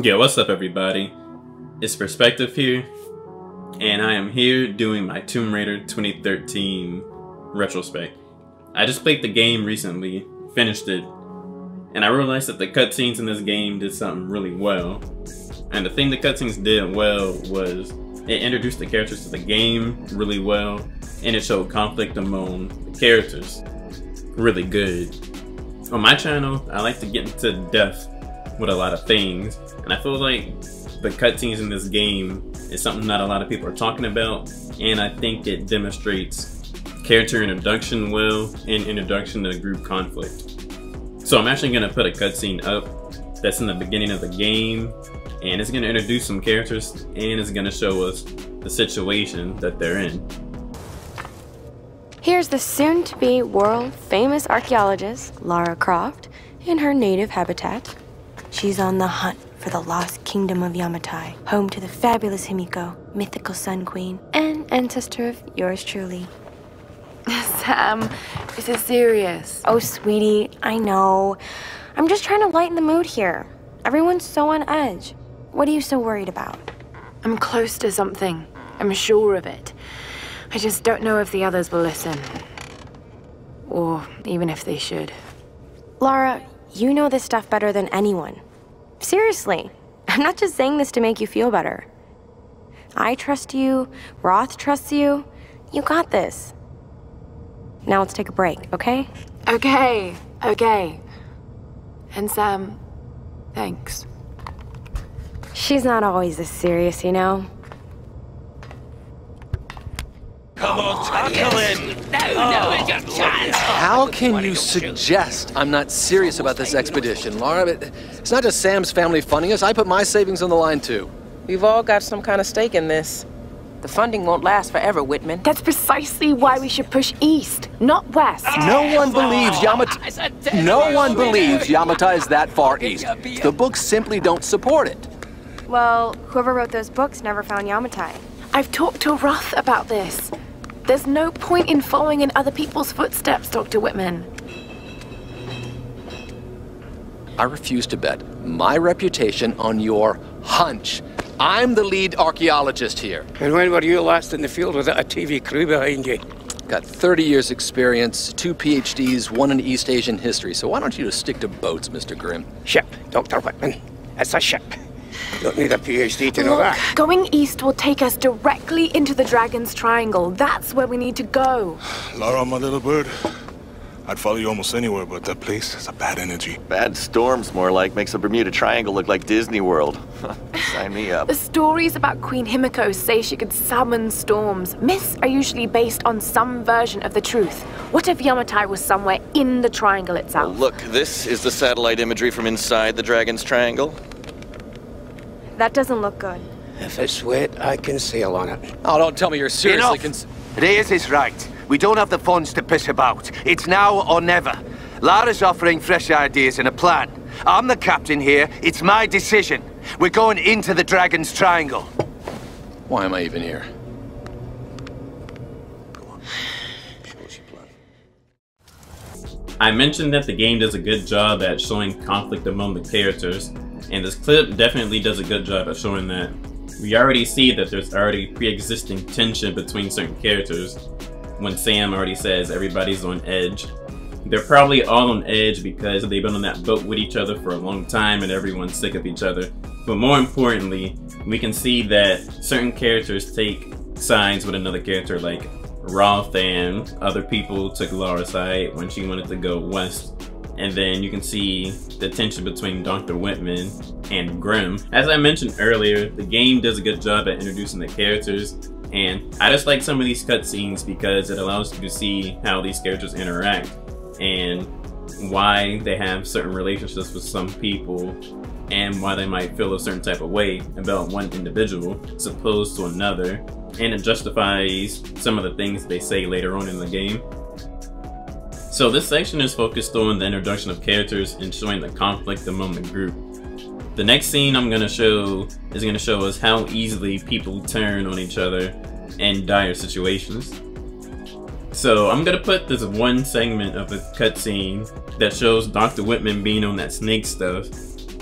Yo, what's up everybody? It's Perkspective here, and I am here doing my Tomb Raider 2013 Retrospect. I just played the game recently, finished it, and I realized that the cutscenes in this game did something really well. And the thing the cutscenes did well was it introduced the characters to the game really well, and it showed conflict among the characters really good. On my channel, I like to get into depth with a lot of things, and I feel like the cutscenes in this game is something not a lot of people are talking about, and I think it demonstrates character introduction well and introduction to group conflict. So I'm actually going to put a cutscene up that's in the beginning of the game, and it's going to introduce some characters and it's going to show us the situation that they're in. Here's the soon-to-be world-famous archaeologist, Lara Croft, in her native habitat. She's on the hunt for the lost kingdom of Yamatai, home to the fabulous Himiko, mythical Sun Queen, and ancestor of yours truly. Sam, is it serious? Oh, sweetie, I know. I'm just trying to lighten the mood here. Everyone's so on edge. What are you so worried about? I'm close to something. I'm sure of it. I just don't know if the others will listen. Or even if they should. Lara, you know this stuff better than anyone. Seriously, I'm not just saying this to make you feel better. I trust you, Roth trusts you. You got this. Now let's take a break, okay? Okay. And Sam, thanks. She's not always this serious, you know? Come on, tackle it! No, it's your chance! How can you suggest I'm not serious about this expedition, Lara? It's not just Sam's family funding us. I put my savings on the line, too. We've all got some kind of stake in this. The funding won't last forever, Whitman. That's precisely why we should push east, not west. No one believes Yamatai. No one believes Yamatai is that far east. The books simply don't support it. Well, whoever wrote those books never found Yamatai. I've talked to Roth about this. There's no point in following in other people's footsteps, Dr. Whitman. I refuse to bet my reputation on your hunch. I'm the lead archaeologist here. And when were you last in the field without a TV crew behind you? Got 30 years experience, 2 PhDs, 1 in East Asian history, so why don't you just stick to boats, Mr. Grimm? Ship, Dr. Whitman. It's a ship. Don't need a PhD to know that. Going east will take us directly into the Dragon's Triangle. That's where we need to go. Lara, my little bird, I'd follow you almost anywhere, but that place has a bad energy. Bad storms, more like. Makes the Bermuda Triangle look like Disney World. Sign me up. The stories about Queen Himiko say she could summon storms. Myths are usually based on some version of the truth. What if Yamatai was somewhere in the triangle itself? Well, look, this is the satellite imagery from inside the Dragon's Triangle. That doesn't look good. If it's wet, I can sail on it. Oh, don't tell me you're seriously Reyes is right. We don't have the funds to piss about. It's now or never. Lara's offering fresh ideas and a plan. I'm the captain here. It's my decision. We're going into the Dragon's Triangle. Why am I even here? I mentioned that the game does a good job at showing conflict among the characters, and this clip definitely does a good job at showing that. We already see that there's already pre-existing tension between certain characters when Sam already says everybody's on edge. They're probably all on edge because they've been on that boat with each other for a long time and everyone's sick of each other. But more importantly, we can see that certain characters take sides with another character, like Roth and other people took Lara's side when she wanted to go west. And then you can see the tension between Dr. Whitman and Grimm. As I mentioned earlier, the game does a good job at introducing the characters, and I just like some of these cutscenes because it allows you to see how these characters interact and why they have certain relationships with some people and why they might feel a certain type of way about one individual as opposed to another, and it justifies some of the things they say later on in the game. So this section is focused on the introduction of characters and showing the conflict among the group. The next scene I'm going to show is going to show us how easily people turn on each other in dire situations. So I'm going to put this one segment of a cutscene that shows Dr. Whitman being on that snake stuff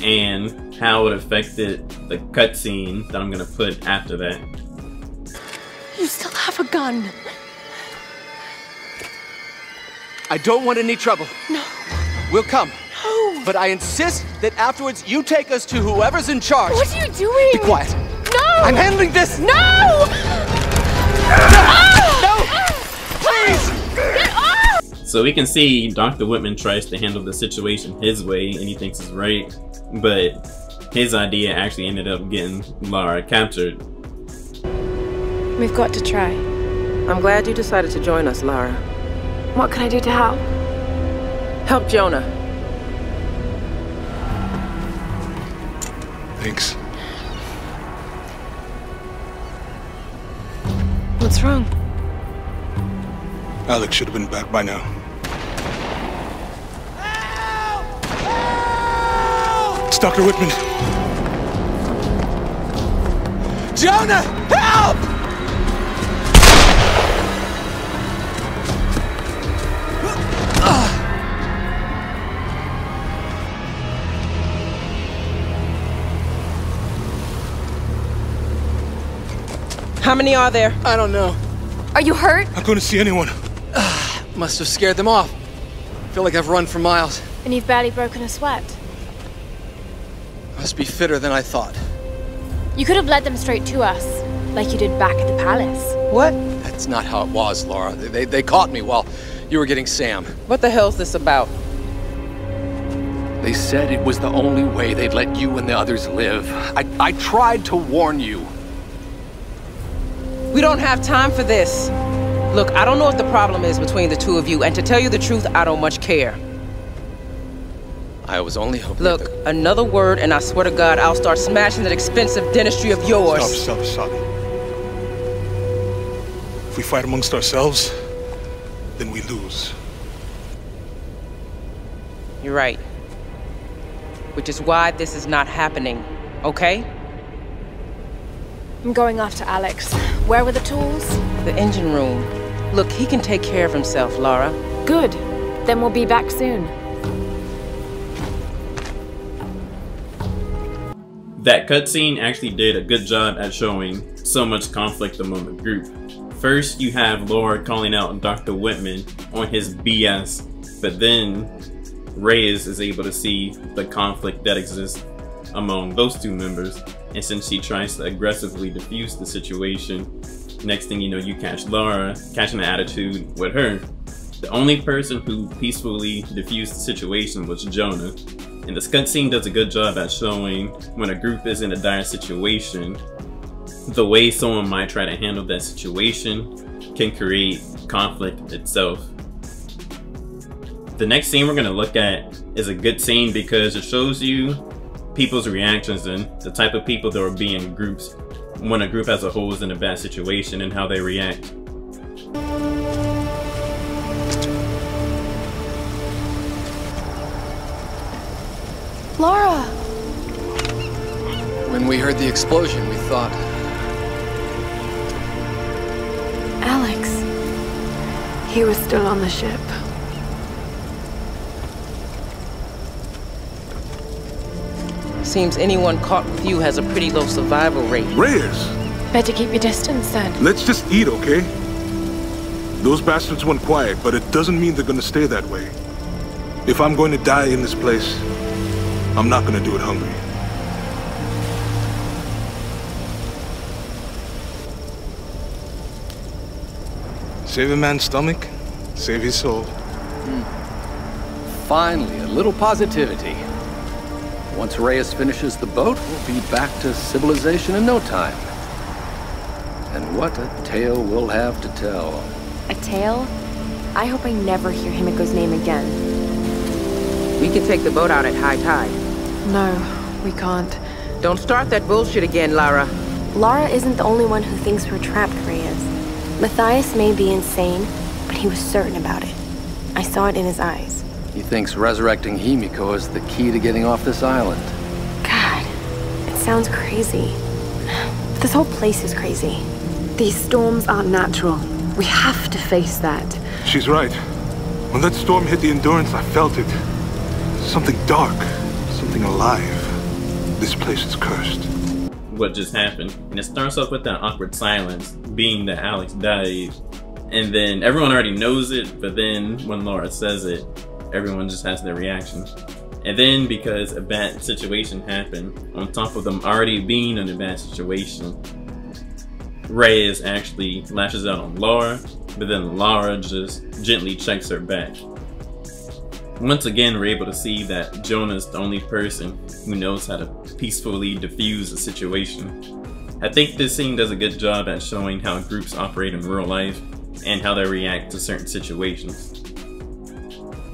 and how it affected the cutscene that I'm gonna put after that. You still have a gun. I don't want any trouble. No. We'll come. No. But I insist that afterwards you take us to whoever's in charge. What are you doing? Be quiet. No! I'm handling this! No! No! Please! Get off! So we can see Dr. Whitman tries to handle the situation his way and he thinks is right, but his idea actually ended up getting Lara captured. We've got to try. I'm glad you decided to join us, Lara. What can I do to help? Help Jonah. Thanks. What's wrong? Alex should have been back by now. It's Dr. Whitman. Jonah! Help! How many are there? I don't know. Are you hurt? I couldn't see anyone. Must have scared them off. Feel like I've run for miles. And you've barely broken a sweat. Must be fitter than I thought. You could have led them straight to us, like you did back at the palace. What? That's not how it was, Laura. They caught me while you were getting Sam. What the hell's this about? They said it was the only way they'd let you and the others live. I tried to warn you. We don't have time for this. Look, I don't know what the problem is between the two of you, and to tell you the truth, I don't much care. I was only hoping Look, another word and I swear to God, I'll start smashing that expensive dentistry of yours. Stop. If we fight amongst ourselves, then we lose. You're right. Which is why this is not happening, okay? I'm going after Alex. Where were the tools? The engine room. Look, he can take care of himself, Lara. Good. Then we'll be back soon. That cutscene actually did a good job at showing so much conflict among the group. First, you have Laura calling out Dr. Whitman on his BS, but then Reyes is able to see the conflict that exists among those two members, and since she tries to aggressively diffuse the situation, next thing you know, you catch Lara catching an attitude with her. The only person who peacefully diffused the situation was Jonah, and this cutscene does a good job at showing when a group is in a dire situation, the way someone might try to handle that situation can create conflict itself. The next scene we're going to look at is a good scene because it shows you people's reactions and the type of people that will be in groups when a group as a whole is in a bad situation and how they react. Lara! When we heard the explosion, we thought... Alex. He was still on the ship. Seems anyone caught with you has a pretty low survival rate. Reyes! Better keep your distance then. Let's just eat, okay? Those bastards went quiet, but it doesn't mean they're gonna stay that way. If I'm going to die in this place, I'm not gonna do it hungry. Save a man's stomach, save his soul. Finally, a little positivity. Once Reyes finishes the boat, we'll be back to civilization in no time. And what a tale we'll have to tell. A tale? I hope I never hear Himiko's name again. We can take the boat out at high tide. No, we can't. Don't start that bullshit again, Lara. Lara isn't the only one who thinks we're trapped, Reyes. Matthias may be insane, but he was certain about it. I saw it in his eyes. He thinks resurrecting Himiko is the key to getting off this island. God, it sounds crazy. But this whole place is crazy. These storms aren't natural. We have to face that. She's right. When that storm hit the Endurance, I felt it. Something dark, something alive. This place is cursed. What just happened, and it starts off with that awkward silence, being that Alex died, and then everyone already knows it, but then when Lara says it, everyone just has their reaction. And then because a bad situation happened, on top of them already being in a bad situation, Reyes actually lashes out on Lara, but then Lara just gently checks her back. Once again, we're able to see that Jonah's the only person who knows how to peacefully diffuse a situation. I think this scene does a good job at showing how groups operate in real life and how they react to certain situations.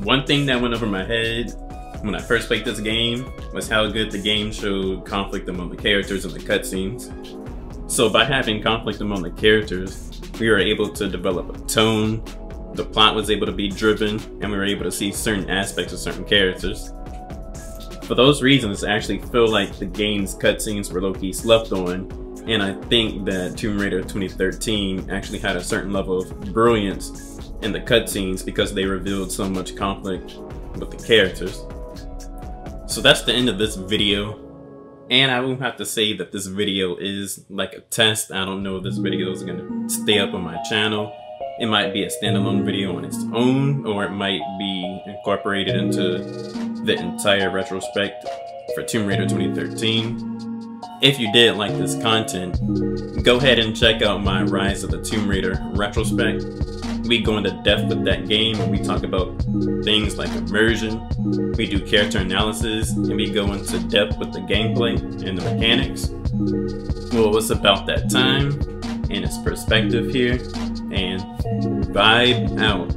One thing that went over my head when I first played this game was how good the game showed conflict among the characters in the cutscenes. So by having conflict among the characters, we were able to develop a tone, the plot was able to be driven, and we were able to see certain aspects of certain characters. For those reasons, I actually feel like the game's cutscenes were low-key slept on, and I think that Tomb Raider 2013 actually had a certain level of brilliance in the cutscenes because they revealed so much conflict with the characters. So that's the end of this video, and I will have to say that this video is like a test. I don't know if this video is going to stay up on my channel. It might be a standalone video on its own, or it might be incorporated into the entire retrospect for Tomb Raider 2013. If you did like this content, go ahead and check out my Rise of the Tomb Raider retrospect. We go into depth with that game and we talk about things like immersion, we do character analysis, and we go into depth with the gameplay and the mechanics. Well, it's about that time, and it's Perkspective here, and vibe out.